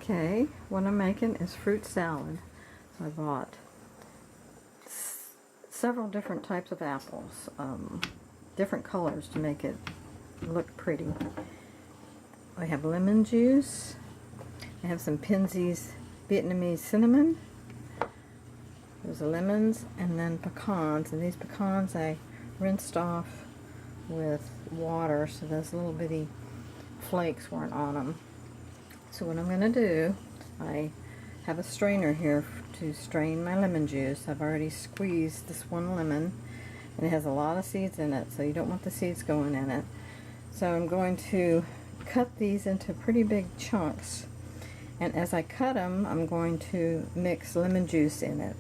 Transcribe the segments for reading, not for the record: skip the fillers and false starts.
Okay, what I'm making is fruit salad. So I bought several different types of apples, different colors to make it look pretty. I have lemon juice, I have some Penzey's Vietnamese cinnamon, there's lemons, and then pecans. And these pecans I rinsed off with water so those little bitty flakes weren't on them. So what I'm going to do, I have a strainer here to strain my lemon juice. I've already squeezed this one lemon, and it has a lot of seeds in it, so you don't want the seeds going in it. So I'm going to cut these into pretty big chunks, and as I cut them, I'm going to mix lemon juice in it.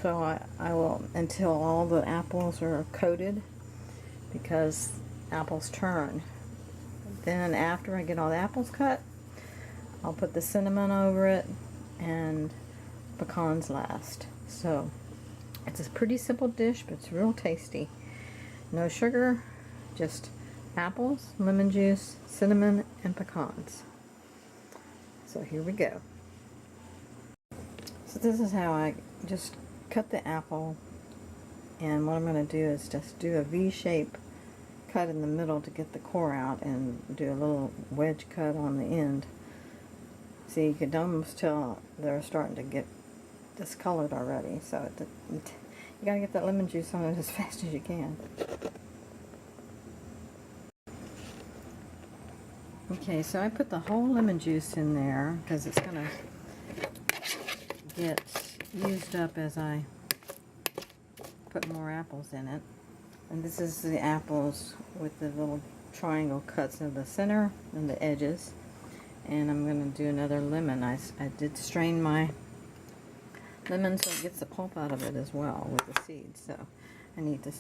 So I will until all the apples are coated, because apples turn. Then after I get all the apples cut, I'll put the cinnamon over it and pecans last. So it's a pretty simple dish, but it's real tasty. No sugar, just apples, lemon juice, cinnamon, and pecans. So here we go. So this is how I just cut the apple, and what I'm going to do is just do a V-shape cut in the middle to get the core out, and do a little wedge cut on the end. See, you can almost tell they're starting to get discolored already, so you gotta get that lemon juice on it as fast as you can. Okay, so I put the whole lemon juice in there because it's gonna get used up as I put more apples in it. And this is the apples with the little triangle cuts in the center and the edges. And I'm going to do another lemon. I did strain my lemon so it gets the pulp out of it as well with the seeds. So I need to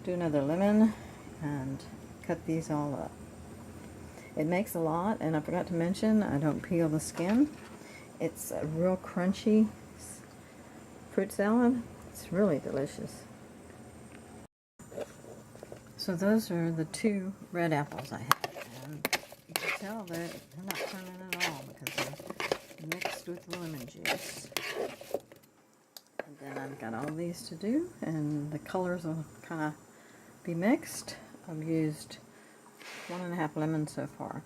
do another lemon and cut these all up. It makes a lot, and I forgot to mention, I don't peel the skin. It's a real crunchy fruit salad. It's really delicious. So those are the two red apples I have. And you can tell that they're not turning at all because they're mixed with lemon juice. And then I've got all these to do, and the colors will kind of be mixed. I've used 1.5 lemons so far.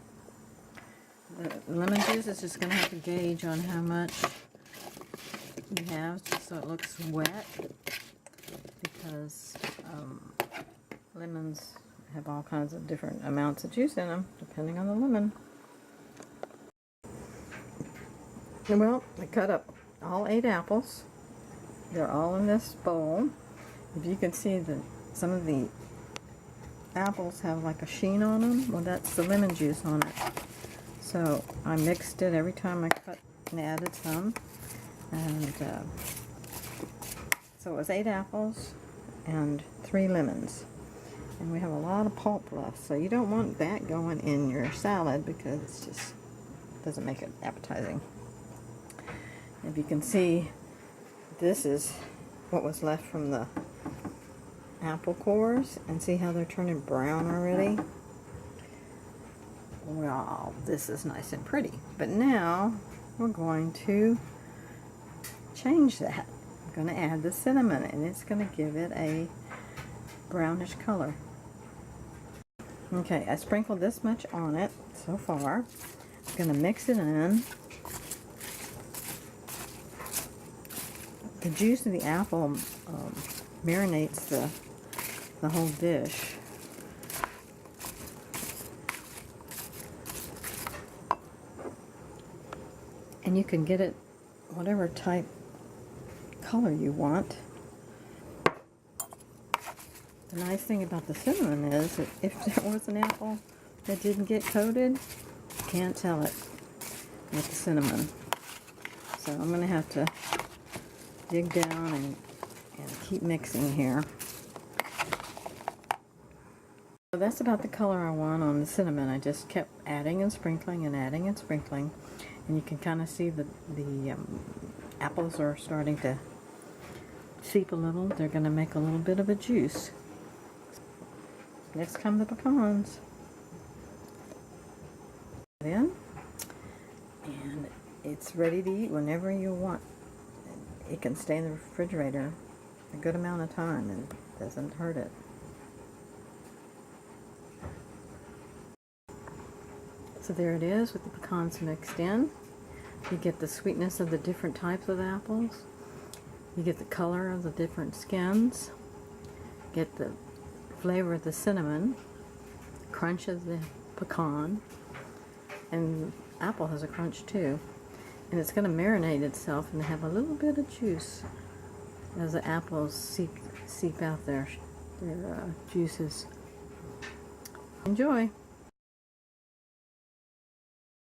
The lemon juice is just going to have to gauge on how much you have, just so it looks wet, because lemons have all kinds of different amounts of juice in them, depending on the lemon. Well, I cut up all 8 apples. They're all in this bowl. If you can see that some of the apples have like a sheen on them, well, that's the lemon juice on it. So I mixed it every time I cut and added some. And so it was 8 apples and 3 lemons. And we have a lot of pulp left, so you don't want that going in your salad because it just doesn't make it appetizing. If you can see, this is what was left from the apple cores, and see how they're turning brown already? Well, this is nice and pretty. But now we're going to change that. I'm going to add the cinnamon, and it's going to give it a brownish color. Okay, I sprinkled this much on it so far. I'm going to mix it in. The juice of the apple marinates the whole dish. And you can get it whatever type color you want. The nice thing about the cinnamon is that if there was an apple that didn't get coated, you can't tell it with the cinnamon. So I'm going to have to dig down and keep mixing here. So that's about the color I want on the cinnamon. I just kept adding and sprinkling and adding and sprinkling. And you can kind of see the apples are starting to seep a little. They're going to make a little bit of a juice. Next come the pecans. In, and it's ready to eat whenever you want. It can stay in the refrigerator a good amount of time and doesn't hurt it. So there it is with the pecans mixed in. You get the sweetness of the different types of apples. You get the color of the different skins. Get the flavor of the cinnamon, crunch of the pecan, and the apple has a crunch too. And it's going to marinate itself and have a little bit of juice as the apples seep out their juices. Enjoy!